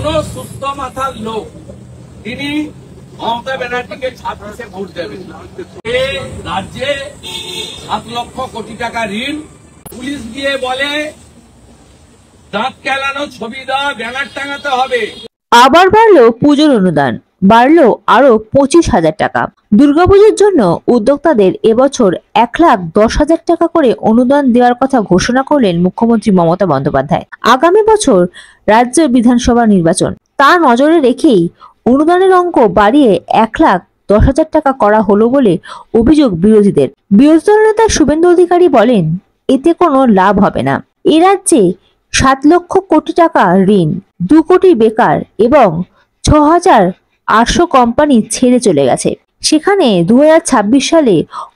কোন সুস্থ মাথার লোক তিনি মমতা ব্যানার্জিকে ছাত্রকে ভোট দেবেন না। রাজ্যে 7 লক্ষ কোটি টাকা ঋণ, পুলিশ গিয়ে বলে দাঁত কেলানো ছবি দেওয়া ব্যানার টাঙাতে হবে। আবার বাড়লো পুজোর অনুদান, বাড়লো আরো 25,000 টাকা। দুর্গাপুজোর জন্য উদ্যোক্তাদের এবছর 1,10,000 টাকা করে অনুদান দেওয়ার কথা ঘোষণা করলেন মুখ্যমন্ত্রী মমতা বন্দ্যোপাধ্যায়। আগামী বছর রাজ্য বিধানসভা নির্বাচন, তা নজরে রেখেই অনুদানের অঙ্ক বাড়িয়ে 1,10,000 টাকা করা হলো বলে অভিযোগ বিরোধীদের। বিরোধী দল নেতা শুভেন্দু অধিকারী বলেন, এতে কোনো লাভ হবে না। এ রাজ্যে 7 লক্ষ কোটি টাকা ঋণ, 2 কোটি বেকার এবং 6,800 কোম্পানি ছেড়ে চলে গেছে। সেখানে 2026 সালে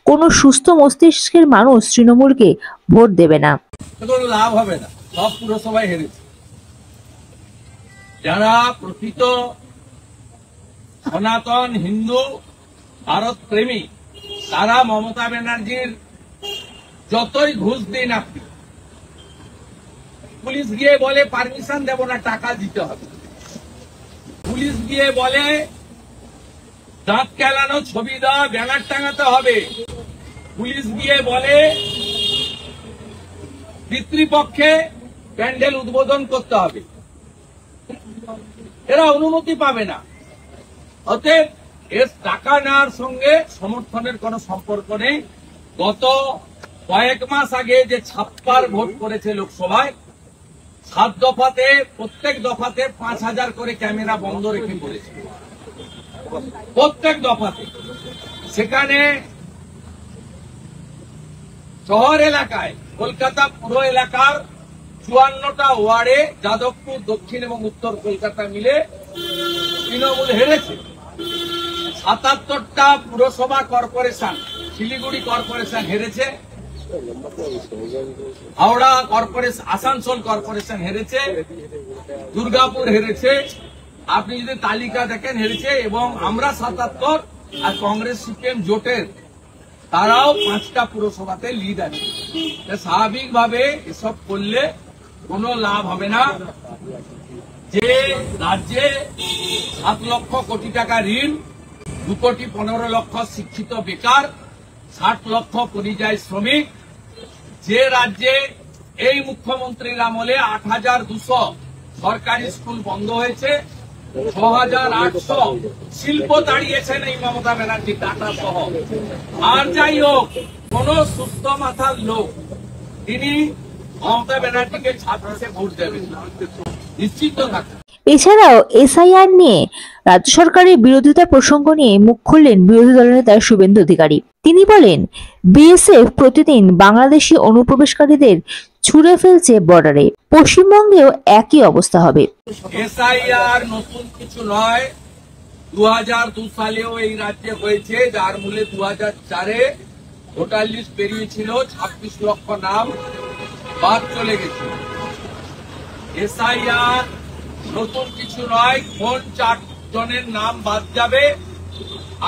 কোনো সুস্থ মস্তিষ্কের মানুষ তৃণমূলকে ভোট দেবে না। কোনো লাভ হবে না, সব পুরসভায় হেরেছে। যারা প্রকৃত সনাতন হিন্দু ভারত প্রেমী তারা মমতা ব্যানার্জির যতই ঘুষ দিন আপনি, পুলিশ গিয়ে বলে পারমিশন দেব না, টাকা দিতে হবে। পুলিশ গিয়ে বলে দাঁত কেলানো ছবি দেওয়া ব্যানার টাঙাতে হবে। পুলিশ গিয়ে বলে পিতৃপক্ষে প্যান্ডেল উদ্বোধন করতে হবে। এরা অনুমতি পাবে না। অতএব এর টাকা নেওয়ার সঙ্গে সমর্থনের কোন সম্পর্ক নেই। গত কয়েক মাস আগে যে 56 ভোট করেছে লোকসভায়, 7 দফাতে প্রত্যেক দফাতে 5,000 করে ক্যামেরা বন্ধ রেখে করেছে, প্রত্যেক দফাতে। সেখানে শহর এলাকায় কলকাতা পুরো এলাকার 54টা ওয়ার্ডে যাদবপুর, দক্ষিণ এবং উত্তর কলকাতা মিলে তৃণমূল হেরেছে। 77টা পুরসভা কর্পোরেশন, শিলিগুড়ি কর্পোরেশন হেরেছে, হাওড়া কর্পোরেশন, আসানসোল কর্পোরেশন হেরেছে, দুর্গাপুর হেরেছে। আপনি যদি তালিকা দেখেন হেরেছে। এবং আমরা 77 আর কংগ্রেস সিপিএম জোটের তারাও 5টা পুরসভাতে লিড আছে। স্বাভাবিকভাবে এসব করলে কোনো লাভ হবে না। যে রাজ্যে 7 লক্ষ কোটি টাকা ঋণ, 2 কোটি 15 লক্ষ শিক্ষিত বেকার, 60 লক্ষ পরিযায়ী শ্রমিক, যে রাজ্যে এই মুখ্যমন্ত্রীর আমলে 8,200 সরকারি স্কুল বন্ধ হয়েছে, 6,800 শিল্প দাঁড়িয়েছেন এই মমতা ব্যানার্জি টাটা সহ। আর যাই হোক, কোন সুস্থ মাথার লোক তিনি মমতা ব্যানার্জিকে ছাত্রকে ভোট দেবেন না, নিশ্চিত থাকুন। এছাড়াও এসআইআর নিয়ে রাজ্য সরকারের বিরোধিতা প্রসঙ্গ নিয়ে মুখ খুললেন বিরোধী দলনেতা শুভেন্দু অধিকারী। তিনি বলেন, বিএসএফ প্রতিদিন বাংলাদেশি অনুপ্রবেশকারীদের ছুড়ে ফেলছে বর্ডারে, পশ্চিমবঙ্গেও একই অবস্থা হবে। এসআইআর নতুন কিছু নয়, 2002 সালেও এই রাজ্যে হয়েছে, যার মূলে 2004-এ ভোটার লিস্ট বেরিয়েছিল, 26 লক্ষ নাম বাদ চলে গেছে। এসআইআর নতুন কিছু নয়, কোন 4 জনের নাম বাদ যাবে।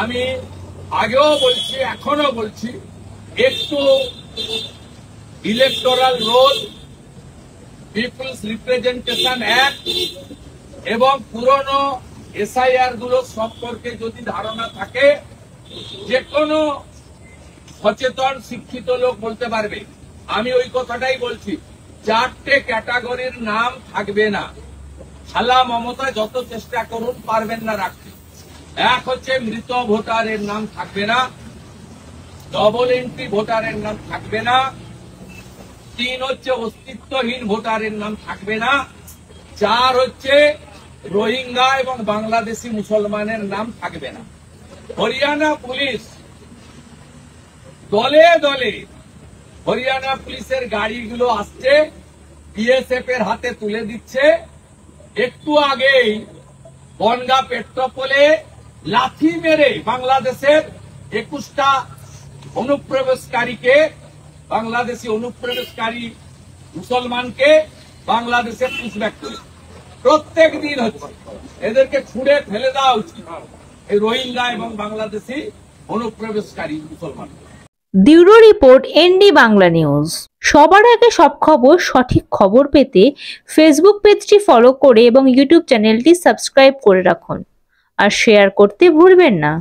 আমি আগেও বলছি, এখনো বলছি, একটু electoral roll, people's representation act এবং পুরনো এসআইআর গুলো সম্পর্কে যদি ধারণা থাকে, যে কোনো সচেতন শিক্ষিত লোক বলতে পারবে। আমি ওই কথাটাই বলছি, 4টে ক্যাটাগরির নাম থাকবে না। শালা মমতা যত চেষ্টা করুন পারবেন না রাখতে। এক হচ্ছে মৃত ভোটারের নাম থাকবে না, ডবল এন্ট্রি ভোটারের নাম থাকবে না, 3 হচ্ছে অস্তিত্বহীন ভোটারের নাম থাকবে না, 4 হচ্ছে রোহিঙ্গা এবং বাংলাদেশি মুসলমানের নাম থাকবে না। হরিয়ানা পুলিশ দলে দলে হরিয়ানা পুলিশের গাড়িগুলো আসছে, বিএসএফ এর হাতে তুলে দিচ্ছে। একটু আগেই বনগাঁ পেট্রোপোলে লাথি মেরে বাংলাদেশের 21টা অনুপ্রবেশকারীকে, বাংলাদেশি অনুপ্রবেশকারী মুসলমানকে বাংলাদেশে পুষব্যাক করছে। প্রত্যেক দিন হচ্ছে। এদেরকে ছুঁড়ে ফেলে দেওয়া উচিত, এই রোহিঙ্গা এবং বাংলাদেশি অনুপ্রবেশকারী মুসলমান। Bureau report, ND Bangla news. সবার আগে সব খবর, সঠিক খবর পেতে ফেসবুক পেজটি ফলো করে এবং ইউটিউব চ্যানেলটি সাবস্ক্রাইব করে রাখুন আর শেয়ার করতে ভুলবেন না।